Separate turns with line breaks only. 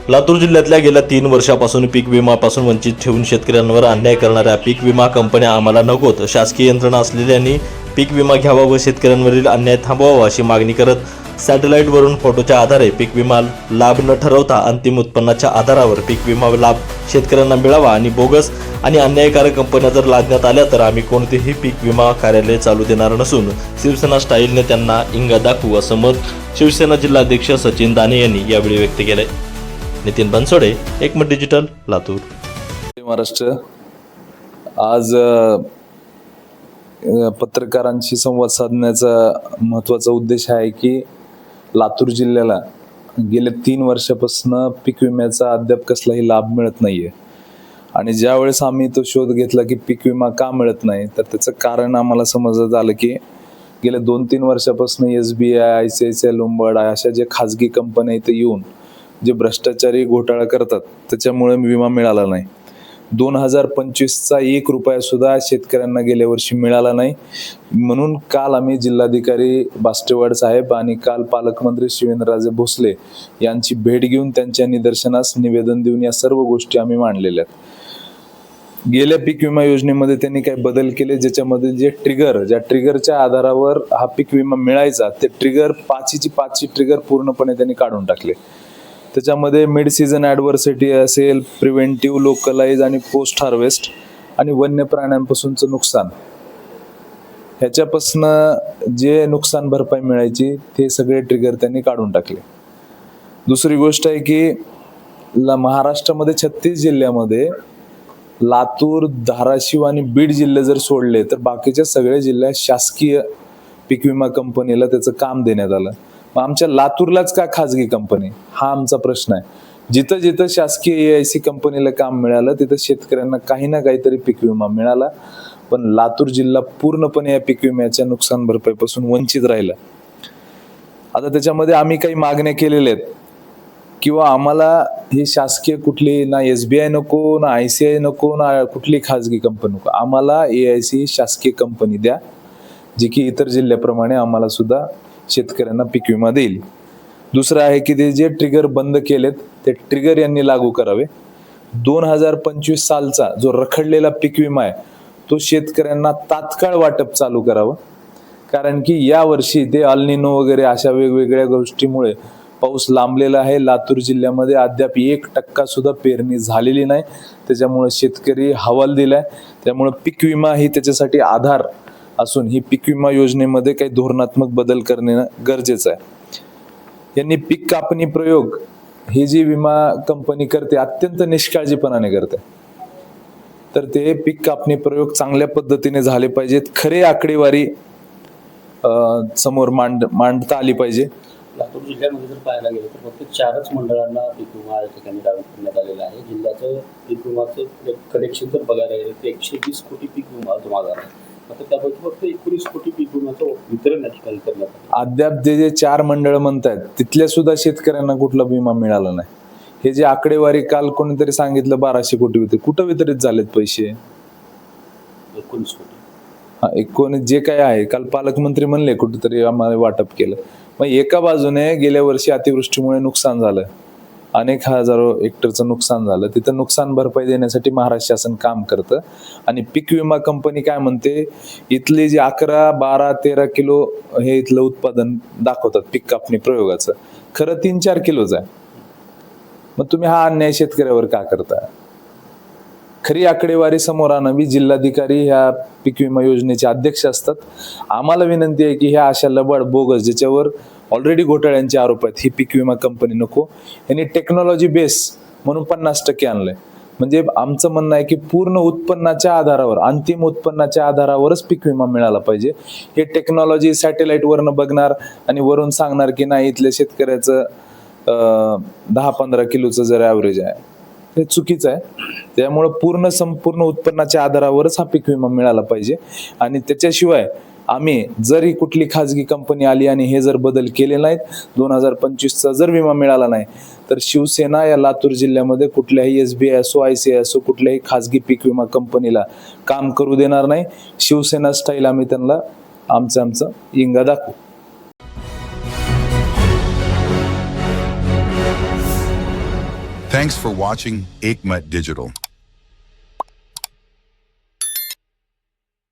लातूर जिल्ह्यातल्या गेल्या 3 वर्षापासून पीक विम्यापासून वंचित ठेवून शेतकऱ्यांवर अन्याय करणाऱ्या पीक विमा कंपन्या आम्हाला नकोत. शासकीय यंत्रणा असलेल्यांनी पीक विमा घ्यावा व शेतकऱ्यांवरील अन्याय थांबवावा अशी मागणी करत सॅटेलाईटवरून फोटोच्या आधारे पीक विमा लाभ न ठरवता अंतिम उत्पन्नाच्या आधारावर पीक विमा लाभ शेतकऱ्यांना मिळावा आणि बोगस आणि अन्यायकारक कंपन्या जर लादण्यात आल्या तर आम्ही कोणतेही पीक विमा कार्यालय चालू देणार नसून शिवसेना स्टाईलने त्यांना इंगा दाखवू असं मत शिवसेना जिल्हाध्यक्ष सचिन दाने यांनी यावेळी व्यक्त केले. नितीन बनसोडे, एकमत डिजिटल, लातूर.
महाराष्ट्र. आज पत्रकारांशी संवाद साधण्याचा महत्त्वाचा उद्देश आहे की लातूर जिल्ह्याला गेल्या 3 वर्षापासून पीक विम्याचा अद्याप कसलाही लाभ मिळत नाहीये. आणि ज्या वेळेस आम्ही तो शोध घेतला की पीक विमा का मिळत नाही, तर त्याचं कारण आम्हाला समजत आलं की गेल्या 2-3 वर्षापासून SBI, ICICI, लोंबार्ड अशा जे खाजगी कंपन्या इथे येऊन जे भ्रष्टाचारी घोटाळा करतात त्याच्यामुळे विमा मिळाला नाही. 2025चा 1 रुपया सुद्धा शेतकऱ्यांना गेल्या वर्षी मिळाला नाही. म्हणून काल आम्ही जिल्हाधिकारी बास्टेवाड साहेब आणि काल पालकमंत्री शिवेंद्रराजे भोसले यांची भेट घेऊन त्यांच्या निदर्शनास निवेदन देऊन या सर्व गोष्टी आम्ही मांडलेल्या आहेत. गेल्या पीक विमा योजनेमध्ये त्यांनी काही बदल केले ज्याच्यामध्ये ज्या ट्रिगरच्या आधारावर हा पीक विमा मिळायचा ते ट्रिगर 5ची ट्रिगर पूर्णपणे त्यांनी काढून टाकले. त्याच्यामध्ये मिड सीझन ॲडव्हर्सिटी असेल, प्रिव्हेंटिव्ह, लोकलाइज आणि पोस्ट हार्वेस्ट आणि वन्य प्राण्यांपासूनचं नुकसान, ह्याच्यापासून जे नुकसान भरपाई मिळायची ते सगळे ट्रिगर त्यांनी काढून टाकले. दुसरी गोष्ट आहे की महाराष्ट्रामध्ये 36 जिल्ह्यामध्ये लातूर, धाराशिव आणि बीड जिल्हे जर सोडले तर बाकीच्या सगळ्या जिल्ह्यात शासकीय पीक विमा कंपनीला त्याचं काम देण्यात आलं. मग आमच्या लातूरलाच का खाजगी कंपनी, हा आमचा प्रश्न आहे. जिथं जिथं शासकीय AIC कंपनीला काम मिळालं तिथं शेतकऱ्यांना काही ना काहीतरी पीक विमा मिळाला, पण लातूर जिल्हा पूर्णपणे या पीक विम्याच्या नुकसान भरपाईपासून वंचित राहिला. आता त्याच्यामध्ये आम्ही काही मागण्या केलेल्या आहेत किंवा आम्हाला ही शासकीय कुठली ना SBI नको, ना ICI नको, ना कुठली खाजगी कंपनी नको. आम्हाला AIC शासकीय कंपनी द्या जी की इतर जिल्ह्याप्रमाणे आम्हाला सुद्धा शेतकऱ्यांना पीक विमा देईल. दुसरं आहे की ते जे ट्रिगर बंद केलेत ते ट्रिगर यांनी लागू करावे. 2025 सालचा जो रखडलेला पीक विमा आहे तो शेतकऱ्यांना तात्काळ वाटप चालू करावं. कारण की या वर्षी ते अल्निनो वगैरे अशा वेगवेगळ्या गोष्टीमुळे पाऊस लांबलेला आहे. लातूर जिल्ह्यामध्ये अद्याप 1% सुद्धा पेरणी झालेली नाही. त्याच्यामुळे शेतकरी हवालदिल आहे. त्यामुळे पीक विमा ही त्याच्यासाठी आधार असून ही पीक विमा योजनेमध्ये काही धोरणात्मक बदल करणे गरजेचं आहे. यांनी पीक कापणी प्रयोग ही जी विमा कंपनी करते अत्यंत निष्काळजीपणाने करते. तर ते पीक कापणी प्रयोग चांगल्या पद्धतीने झाले पाहिजेत. खरे आकडेवारी समोर मांडता आली पाहिजे.
लातूर जिल्ह्यामध्ये जर पाहायला गेलं तर फक्त 4च मंडळांना पीक विमा या ठिकाणी लागू करण्यात आलेला आहे. जिल्ह्याचं पीक विमाचं कलेक्शन जर बघायला गेलं तर 120 कोटी पीक विमा जमा झाला आहे. आता त्यापैकी फक्त 19 कोटी पीक विम्याचं वितरण या ठिकाणी करण्यात आलं.
अद्याप जे 4 मंडळ म्हणतायत तिथल्या सुद्धा शेतकऱ्यांना कुठला विमा मिळाला नाही. हे जे आकडेवारी काल कोणीतरी सांगितलं 1200 कोटी होते, कुठं वितरित झालेत पैसे?
19 कोटी.
हा, 19 जे काय आहे काल पालकमंत्री म्हणले कुठेतरी आम्हाला वाटप केलं. मग एका बाजूने गेल्या वर्षी अतिवृष्टीमुळे नुकसान झालं, अनेक हजारो हेक्टरचं नुकसान झालं. तिथं नुकसान भरपाई देण्यासाठी महाराष्ट्र शासन काम करतं आणि पीक विमा कंपनी काय म्हणते, इथले जे 11, 12, 13 किलो हे इथलं उत्पादन दाखवतात पीक कापणी प्रयोगाचं, खरं 3-4 किलोच आहे. मग तुम्ही हा अन्याय शेतकऱ्यावर का करता? खरी आकडेवारी समोर आणावी. जिल्हाधिकारी ह्या पीक विमा योजनेचे अध्यक्ष असतात. आम्हाला विनंती आहे की ह्या अशा लबाड बोगस ज्याच्यावर ऑलरेडी घोटाळ्यांचे आरोप आहेत ही पीक विमा कंपनी नको. यांनी टेक्नॉलॉजी बेस म्हणून 50% आणलंय. म्हणजे आमचं म्हणणं आहे की पूर्ण उत्पन्नाच्या आधारावर, अंतिम उत्पन्नाच्या आधारावरच पीक विमा मिळाला पाहिजे. हे टेक्नॉलॉजी सॅटेलाईटवरनं बघणार आणि वरून सांगणार की नाही इथल्या शेतकऱ्याचं 10-15 किलोचं जर ॲव्हरेज आहे, हे चुकीचं आहे. त्यामुळं संपूर्ण उत्पन्नाच्या आधारावरच हा पीक विमा मिळाला पाहिजे. आणि त्याच्याशिवाय आम्ही जरी कुठली खाजगी कंपनी आली आणि हे जर बदल केले नाहीत, 2025चा जर विमा मिळाला नाही, तर शिवसेना या लातूर जिल्ह्यामध्ये कुठल्याही SBI असो, ICI असो, कुठल्याही खाजगी पीक विमा कंपनीला काम करू देणार नाही. शिवसेना स्टाईल आम्ही त्यांना आमचं इंगा दाखवू.
Thanks for watching Ekmat Digital.